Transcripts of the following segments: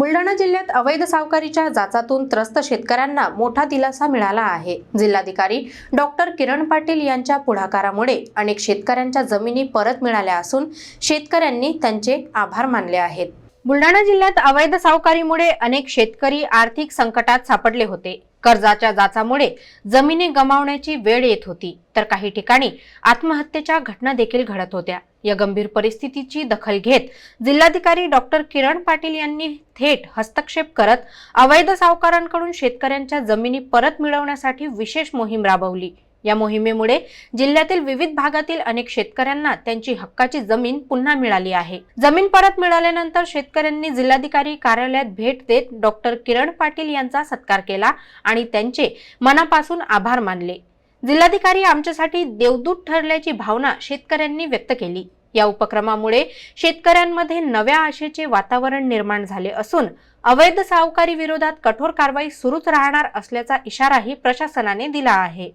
बुलढाणा जिल्ह्यात अवैध सावकारीच्या जाचातून त्रस्त शेतकऱ्यांना मोठा दिलासा मिळाला आहे। जिल्हाधिकारी डॉक्टर किरण पाटील यांच्या पुढाकारामुळे अनेक शेतकऱ्यांच्या जमिनी परत मिळाल्या असून शेतकऱ्यांनी त्यांचे आभार मानले आहेत। बुलढाणा जिल्ह्यात अवैध सावकारीमुळे अनेक शेतकरी आर्थिक संकटात सापडले होते। कर्जाच्या जाचामुळे जमिनी गमावण्याची वेळ येत होती, तर काही ठिकाणी आत्महत्येच्या घटना देखील घडत होत्या। या गंभीर परिस्थितीची दखल घेत जिल्हाधिकारी डॉक्टर किरण पाटील यांनी थेट हस्तक्षेप करत अवैध सावकारांकडून शेतकऱ्यांच्या जमिनी परत मिळवण्यासाठी विशेष मोहीम राबवली। या मोहिमेमुळे जिल्ह्यातील विविध भागातील अनेक शेतकऱ्यांना त्यांची हक्काची जमीन पुन्हा मिळाली आहे। जमीन परत मिळाल्यानंतर शेतकऱ्यांनी जिल्हाधिकारी कार्यालयात भेट देत डॉक्टर किरण पाटील यांचा सत्कार केला आणि त्यांचे मनापासून आभार मानले। जिल्हाधिकारी आमच्यासाठी देवदूत ठरल्याची भावना शेतकऱ्यांनी व्यक्त केली। या उपक्रमामुळे शेतकऱ्यांमध्ये नव्या आशेचे वातावरण निर्माण झाले असून अवैध सावकारी विरोधात कठोर कारवाई सुरूच राहणार असल्याचा इशाराही प्रशासनाने दिला आहे।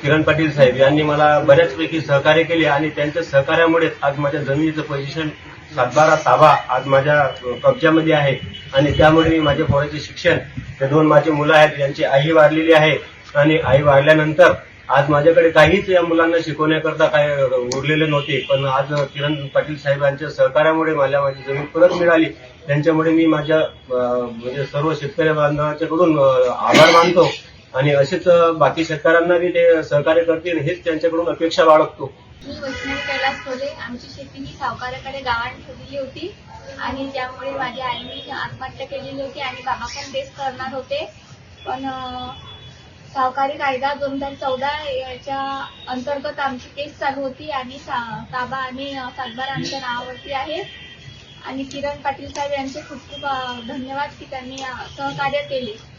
किरण पाटील साहेब यांनी मला बऱ्याचपैकी सहकार्य केले आणि त्यांच्या सहकार्यामुळे आज माझ्या जमिनीचं पोझिशन 7/12 ताबा आज माझ्या कब्जामध्ये आहे आणि त्यामुळे मी माझ्या पोराचे शिक्षण, ते 2 माझे मुलं आहेत, यांची आई वारलेली आहे आणि आई वारल्यानंतर आज माझ्याकडे काहीच या मुलांना शिकवण्याकरता काय उरलेले नव्हते, पण आज किरण पाटील साहेबांच्या सहकार्यामुळे मला माझी जमीन परत मिळाली। त्यांच्यामुळे मी माझ्या म्हणजे सर्व शेतकरी बांधवांच्याकडून आभार मानतो आणि असेच बाकी शेतकऱ्यांना बी ते सहकार्य करतील हेच त्यांच्याकडून अपेक्षा बाळगतो। मी वैष्णवी कैलास खोले, आमची शेती ही सावकाराकडे गावात ठेवलेली होती आणि त्यामुळे माझ्या आईने आत्महत्या केलेली होती आणि बाबा पण तेच करणार होते, पण सावकारी कायदा 2014 याच्या अंतर्गत आमची केस चालू होती आणि ताबा आणि 7/12 आमच्या नावावरती आहे आणि किरण पाटील साहेब यांचे खूप खूप धन्यवाद की त्यांनी सहकार्य केले।